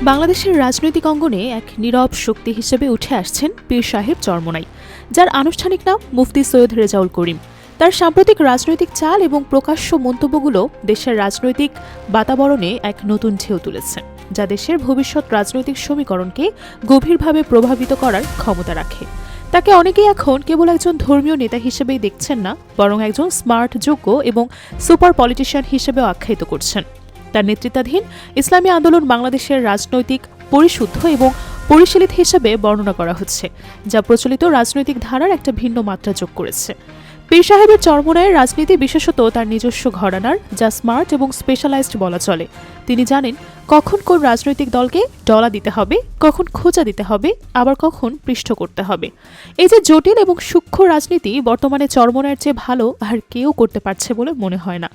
বাংলাদেশের রাজনৈতিক অঙ্গনে এক নীরব শক্তি হিসেবে উঠে আসছেন পীর সাহেব চরমোনাই, যার আনুষ্ঠানিক নাম মুফতি সৈয়দ রেজাউল করিম। তার সাম্প্রতিক রাজনৈতিক চাল এবং প্রকাশ্য মন্তব্যগুলো দেশের রাজনৈতিক বাতাবরণে এক নতুন ঢেউ তুলেছে, যা দেশের ভবিষ্যৎ রাজনৈতিক সমীকরণকে গভীরভাবে প্রভাবিত করার ক্ষমতা রাখে। তাকে অনেকেই এখন কেবল একজন ধর্মীয় নেতা হিসেবেই দেখছেন না, বরং একজন স্মার্ট, যোগ্য এবং সুপার পলিটিশিয়ান হিসেবেও আখ্যায়িত করছেন। তার নেতৃত্বাধীন ইসলামী আন্দোলন বাংলাদেশের রাজনৈতিক পরিশুদ্ধ এবং পরিশীলিত হিসেবে বর্ণনা করা হচ্ছে, যা প্রচলিত রাজনৈতিক ধারার একটা ভিন্ন মাত্রা যোগ করেছে। পীর সাহেবের চরমোনাইয়ের রাজনীতি বিশেষত তার নিজস্ব ঘরানার, যা স্মার্ট এবং স্পেশালাইজড বলা চলে। তিনি জানেন কখন কোন রাজনৈতিক দলকে ডলা দিতে হবে, কখন খোঁচা দিতে হবে, আবার কখন পৃষ্ঠ করতে হবে। এই যে জটিল এবং সূক্ষ্ম রাজনীতি বর্তমানে চরমোনাইয়ের চেয়ে ভালো আর কেউ করতে পারছে বলে মনে হয় না।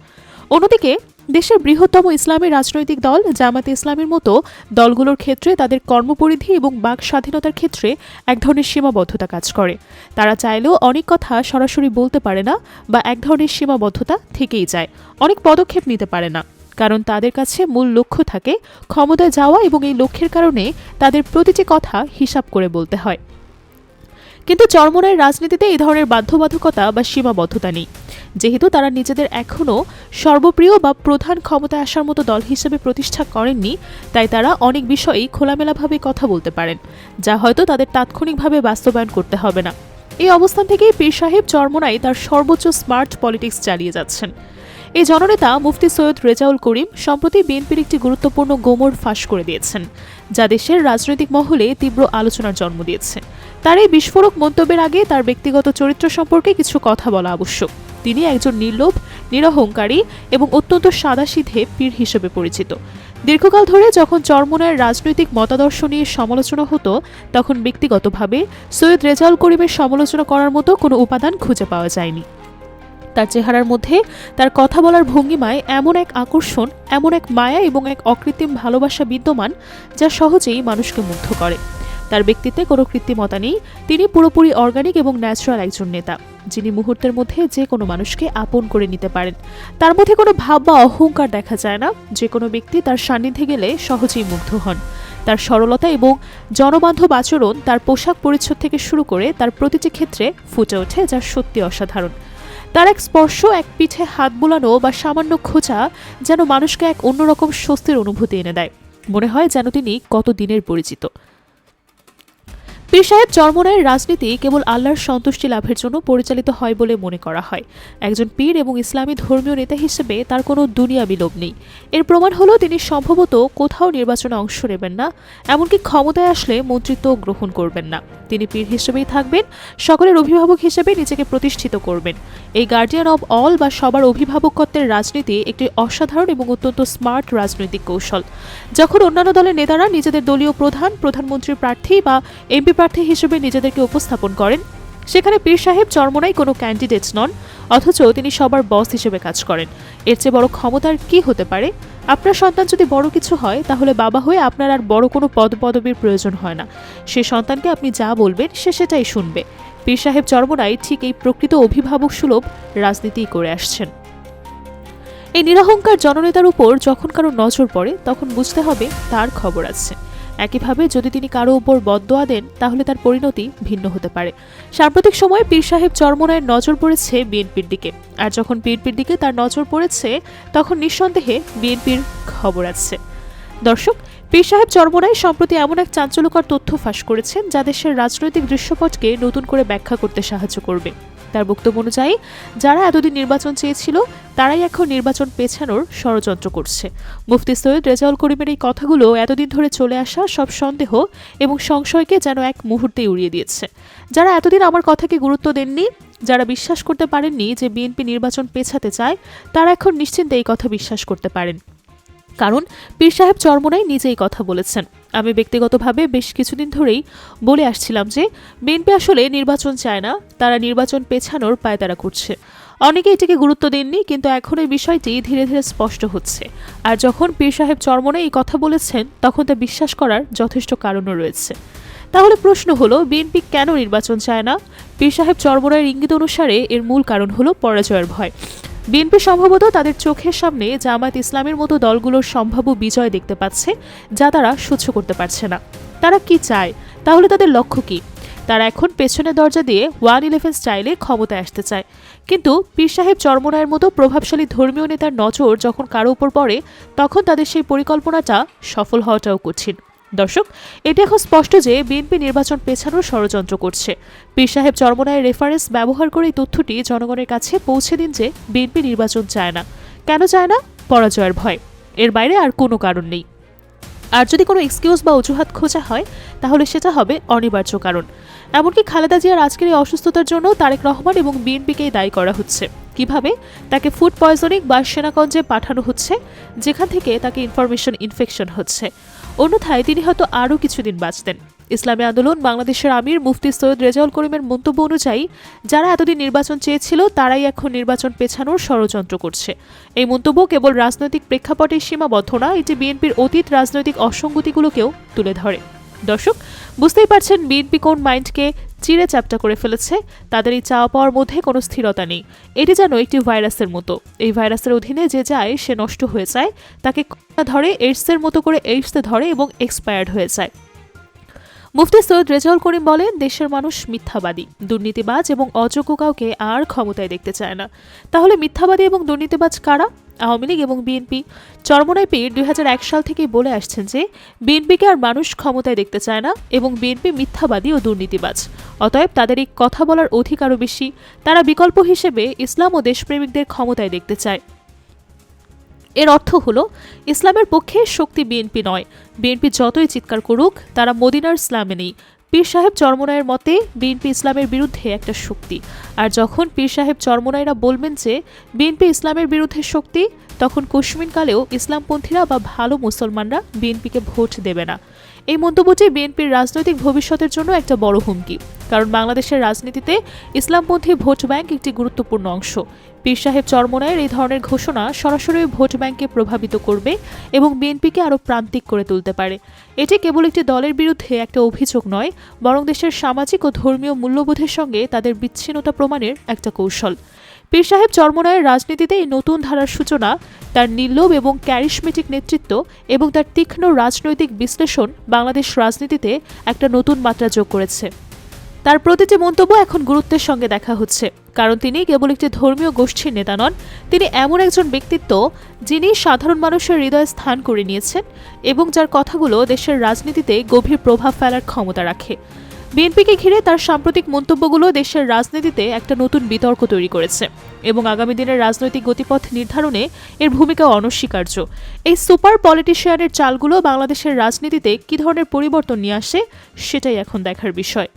অন্যদিকে দেশের বৃহত্তম ইসলামী রাজনৈতিক দল জামায়াতে ইসলামীর মতো দলগুলোর ক্ষেত্রে তাদের কর্মপরিধি এবং বাক স্বাধীনতার ক্ষেত্রে এক ধরনের সীমাবদ্ধতা কাজ করে। তারা চাইলেও অনেক কথা সরাসরি বলতে পারে না, বা এক ধরনের সীমাবদ্ধতা থেকেই যায়, অনেক পদক্ষেপ নিতে পারে না, কারণ তাদের কাছে মূল লক্ষ্য থাকে ক্ষমতায় যাওয়া, এবং এই লক্ষ্যের কারণে তাদের প্রতিটি কথা হিসাব করে বলতে হয়। কিন্তু চরমোনাইয়ের রাজনীতিতে এই ধরনের বাধ্যবাধকতা বা সীমাবদ্ধতা নেই, যেহেতু তারা নিজেদের এখনও সর্বপ্রিয় বা প্রধান ক্ষমতায় আসার মতো দল হিসেবে প্রতিষ্ঠা করেননি। তাই তারা অনেক বিষয়েই খোলামেলাভাবে কথা বলতে পারেন, যা হয়তো তাদের তাৎক্ষণিকভাবে বাস্তবায়ন করতে হবে না। এই অবস্থান থেকেই পীর সাহেব চরমোনাই তার সর্বোচ্চ স্মার্ট পলিটিক্স চালিয়ে যাচ্ছেন। এই জননেতা মুফতি সৈয়দ রেজাউল করিম সম্প্রতি বিএনপির একটি গুরুত্বপূর্ণ গোমর ফাঁস করে দিয়েছেন, যা দেশের রাজনৈতিক মহলে তীব্র আলোচনার জন্ম দিয়েছে। তার এই বিস্ফোরক মন্তব্যের আগে তার ব্যক্তিগত চরিত্র সম্পর্কে কিছু কথা বলা আবশ্যক। তিনি একজন নির্লোভ, নিরহংকারী এবং অত্যন্ত সাদাসিধে পীর হিসেবে পরিচিত। দীর্ঘকাল ধরে যখন চরমোনাইয়ের রাজনৈতিক মতাদর্শ নিয়ে সমালোচনা হতো, তখন ব্যক্তিগতভাবে সৈয়দ রেজাউল করিমের সমালোচনা করার মতো কোনো উপাদান খুঁজে পাওয়া যায়নি। তার চেহারার মধ্যে, তার কথা বলার ভঙ্গিমায় এমন এক আকর্ষণ, এমন এক মায়া এবং এক অকৃত্রিম ভালোবাসা বিদ্যমান, যা সহজেই মানুষকে মুগ্ধ করে। তার ব্যক্তিত্বে কোনো কৃত্রিমতা নেই। তিনি পুরোপুরি অর্গানিক এবং ন্যাচারাল একজন নেতা, যিনি মুহূর্তের মধ্যে যে কোনো মানুষকে আপন করে নিতে পারেন। তার মধ্যে কোনো ভাব বা অহংকার দেখা যায় না। যে কোনো ব্যক্তি তার সান্নিধ্যে গেলে সহজেই মুগ্ধ হন। তার সরলতা এবং জনবান্ধব আচরণ, তার পোশাক পরিচ্ছদ থেকে শুরু করে তার প্রতিটি ক্ষেত্রে ফুটে ওঠে, যা সত্যি অসাধারণ। তার এক স্পর্শ, এক পিঠে হাত বুলানো বা সামান্য খোঁচা যেন মানুষকে এক অন্যরকম স্বস্তির অনুভূতি এনে দেয়। মনে হয় যেন তিনি কত দিনের পরিচিত। পীর সাহেব চরমোনাইয়ের রাজনীতি কেবল আল্লাহর সন্তুষ্টি লাভের জন্য পরিচালিত হয় বলে মনে করা হয়। একজন পীর এবং ইসলামী ধর্মীয় নেতা হিসেবে তার কোনো দুনিয়াবি লোভ নেই। এর প্রমাণ হলো তিনি সম্ভবত কোথাও নির্বাচনে অংশ নেবেন না, এমনকি ক্ষমতায় আসলে মন্ত্রিত্ব গ্রহণ করবেন না। তিনি পীর হিসেবেই থাকবেন, সকলের অভিভাবক হিসেবে নিজেকে প্রতিষ্ঠিত করবেন। এই গার্ডিয়ান অব অল বা সবার অভিভাবকত্বের রাজনীতি একটি অসাধারণ এবং অত্যন্ত স্মার্ট রাজনৈতিক কৌশল। যখন অন্যান্য দলের নেতারা নিজেদের দলীয় প্রধান, প্রধানমন্ত্রীর প্রার্থী বা এমপি প্রার্থী হিসেবে নিজেদেরকে উপস্থাপন করেন, সেখানে পীর সাহেব চরমোনাই কোনো ক্যান্ডিডেট নন, অথচ তিনি সবার বস হিসেবে কাজ করেন। এর চেয়ে বড় ক্ষমতার কি হতে পারে? আপনার সন্তান যদি বড় কিছু হয়, তাহলে বাবা হয়ে আপনার আর বড় কোনো পদপদবীর প্রয়োজন হয় না। সে সন্তানকে আপনি যা বলবেন সে সেটাই শুনবে। পীর সাহেব চরমোনাই ঠিক এই প্রকৃত অভিভাবক সুলভ রাজনীতিই করে আসছেন। এই নিরহংকার জননেতার উপর যখন কারো নজর পড়ে, তখন বুঝতে হবে তার খবর আছে। একইভাবে যদি তিনি কারো উপর বদদোয়া দেন, তাহলে তার পরিণতি ভিন্ন হতে পারে। সাম্প্রতিক সময়ে পীর সাহেব চরমোনাইয়ের নজর পড়েছে বিএনপির দিকে, আর যখন বিএনপির দিকে তার নজর পড়েছে, তখন নিঃসন্দেহে বিএনপির খবর আছে। দর্শক, পীর সাহেব চরমোনাই সম্প্রতি এমন এক চাঞ্চল্যকর তথ্য ফাঁস করেছেন, যা দেশের রাজনৈতিক দৃশ্যপটকে নতুন করে ব্যাখ্যা করতে সাহায্য করবে। তার বক্তব্য অনুযায়ী যারা এতদিন নির্বাচন চেয়েছিল, তারাই এখন নির্বাচন পেছানোর ষড়যন্ত্র করছে। মুফতি সৈয়দ রেজাউল করিমের এই কথাগুলো এতদিন ধরে চলে আসা সব সন্দেহ এবং সংশয়কে যেন এক মুহূর্তেই উড়িয়ে দিয়েছে। যারা এতদিন আমার কথাকে গুরুত্ব দেননি, যারা বিশ্বাস করতে পারেননি যে বিএনপি নির্বাচন পেছাতে চায়, তারা এখন নিশ্চিন্তে এই কথা বিশ্বাস করতে পারেন, কারণ পীর সাহেব চরমোনাই নিজেই কথা বলেছেন। আমি ব্যক্তিগতভাবে বেশ কিছুদিন ধরেই বলে আসছিলাম যে বিএনপি আসলে নির্বাচন চায় না, তারা নির্বাচন পেছানোর পায়তারা করছে। অনেকে এটিকে গুরুত্ব দেননি, কিন্তু এখন এই বিষয়টি ধীরে ধীরে স্পষ্ট হচ্ছে। আর যখন পীর সাহেব চরমোনাই এই কথা বলেছেন, তখন তা বিশ্বাস করার যথেষ্ট কারণও রয়েছে। তাহলে প্রশ্ন হলো, বিএনপি কেন নির্বাচন চায় না? পীর সাহেব চরমোনাইয়ের ইঙ্গিত অনুসারে এর মূল কারণ হলো পরাজয়ের ভয়। বিএনপি সম্ভবত তাদের চোখের সামনে জামায়াত ইসলামের মতো দলগুলোর সম্ভাব্য বিজয় দেখতে পাচ্ছে, যা তারা সহ্য করতে পারছে না। তারা কি চায়? তাহলে তাদের লক্ষ্য কি? তারা এখন পেছনের দরজা দিয়ে 111 স্টাইলে ক্ষমতায় আসতে চায়। কিন্তু পীর সাহেব চরমোনাইয়ের মতো প্রভাবশালী ধর্মীয় নেতার নজর যখন কারো উপর পড়ে, তখন তাদের সেই পরিকল্পনাটা সফল হওয়াটাও কঠিন। দর্শক, এটা এখন স্পষ্ট যে বিএনপি নির্বাচন পেছানোর ষড়যন্ত্র করছে। পীর সাহেব চরমোনাইয়ের রেফারেন্স ব্যবহার করে এই তথ্যটি জনগণের কাছে পৌঁছে দিন যে বিএনপি নির্বাচন চায় না। কেন চায় না? পরাজয়ের ভয়। এর বাইরে আর কোনো কারণ নেই। আর যদি কোনো এক্সকিউজ বা অজুহাত খোঁজা হয়, তাহলে সেটা হবে অনিবার্য কারণ। এমনকি খালেদা জিয়ার আজকের এই অসুস্থতার জন্য তারেক রহমান এবং বিএনপিকেই দায়ী করা হচ্ছে। কিভাবে? তাকে ফুড পয়জনিং বা সেনাগঞ্জে পাঠানো হচ্ছে, যেখান থেকে তাকে ইনফরমেশন ইনফেকশন হচ্ছে। অন্যথায় তিনি হয়তো আরও কিছুদিন বাঁচতেন। ইসলামী আন্দোলন বাংলাদেশের আমির মুফতি সৈয়দ রেজাউল করিমের মন্তব্য অনুযায়ী, যারা এতদিন নির্বাচন চেয়েছিল তারাই এখন নির্বাচন পেছানোর ষড়যন্ত্র করছে। এই মন্তব্য কেবল রাজনৈতিক প্রেক্ষাপটে সীমাবদ্ধ না, এটি বিএনপির অতীত রাজনৈতিক অসঙ্গতিগুলোকেও তুলে ধরে। দর্শক, বুঝতেই পারছেন বিএনপি কোন মাইন্ডকে চিড়ে চ্যাপ্টা করে ফেলেছে। তাদের এই চাওয়া পাওয়ার মধ্যে কোনো স্থিরতা নেই। এটি যেন একটি ভাইরাসের মতো। এই ভাইরাসের অধীনে যে যায় সে নষ্ট হয়ে যায়, তাকে ধরে এইডসের মতো করে এইডসে ধরে এবং এক্সপায়ার্ড হয়ে যায়। মুফতি সৈয়দ রেজাউল করিম বলেন, দেশের মানুষ মিথ্যাবাদী, দুর্নীতিবাজ এবং অযোগ্য কাউকে আর ক্ষমতায় দেখতে চায় না। তাহলে মিথ্যাবাদী এবং দুর্নীতিবাজ কারা? আওয়ামী লীগ এবং বিএনপি। চরমোনাই পীর 2001 সাল থেকেই বলে আসছেন যে বিএনপিকে আর মানুষ ক্ষমতায় দেখতে চায় না এবং বিএনপি মিথ্যাবাদী ও দুর্নীতিবাজ। অতএব তাদের এই কথা বলার অধিকারও বেশি। তারা বিকল্প হিসেবে ইসলাম ও দেশপ্রেমিকদের ক্ষমতায় দেখতে চায়। এর অর্থ হলো, ইসলামের পক্ষে শক্তি বিএনপি নয়। বিএনপি যতই চিৎকার করুক, তারা মদিনার ইসলামে নেই। পীর সাহেব চরমোনাইয়ের মতে বিএনপি ইসলামের বিরুদ্ধে একটা শক্তি। আর যখন পীর সাহেব চরমোনাইরা বলবেন যে বিএনপি ইসলামের বিরুদ্ধে শক্তি, তখন কুশমিনকালেও ইসলামপন্থীরা বা ভালো মুসলমানরা বিএনপিকে ভোট দেবে না। এই মন্তব্যটি বিএনপির রাজনৈতিক ভবিষ্যতের জন্য একটা বড় হুমকি। কারণ বাংলাদেশের রাজনীতিতে ইসলামপন্থী ভোট ব্যাংক একটি গুরুত্বপূর্ণ অংশ। পীর সাহেব চরমোনাইয়ের এই ধরনের ঘোষণা সরাসরি ভোট ব্যাংককে প্রভাবিত করবে এবং বিএনপিকে আরও প্রান্তিক করে তুলতে পারে। এটি কেবল একটি দলের বিরুদ্ধে একটা অভিযোগ নয়, বরং দেশের সামাজিক ও ধর্মীয় মূল্যবোধের সঙ্গে তাদের বিচ্ছিন্নতা প্রমাণের একটা কৌশল। পীর সাহেব চরমোনাইয়ের রাজনীতিতে এই নতুন ধারার সূচনা, তার নির্লোভ এবং ক্যারিশমেটিক নেতৃত্ব এবং তার তীক্ষ্ণ রাজনৈতিক বিশ্লেষণ বাংলাদেশ রাজনীতিতে একটা নতুন মাত্রা যোগ করেছে। তার প্রতিটি মন্তব্য এখন গুরুত্বের সঙ্গে দেখা হচ্ছে, কারণ তিনি কেবল একটি ধর্মীয় গোষ্ঠীর নেতা নন। তিনি এমন একজন ব্যক্তিত্ব যিনি সাধারণ মানুষের হৃদয়ে স্থান করে নিয়েছেন এবং যার কথাগুলো দেশের রাজনীতিতে গভীর প্রভাব ফেলার ক্ষমতা রাখে। বিএনপিকে ঘিরে তার সাম্প্রতিক মন্তব্যগুলো দেশের রাজনীতিতে একটা নতুন বিতর্ক তৈরি করেছে এবং আগামী দিনের রাজনৈতিক গতিপথ নির্ধারণে এর ভূমিকা অনস্বীকার্য। এই সুপার পলিটিশিয়ানের চালগুলো বাংলাদেশের রাজনীতিতে কী ধরনের পরিবর্তন নিয়ে আসে, সেটাই এখন দেখার বিষয়।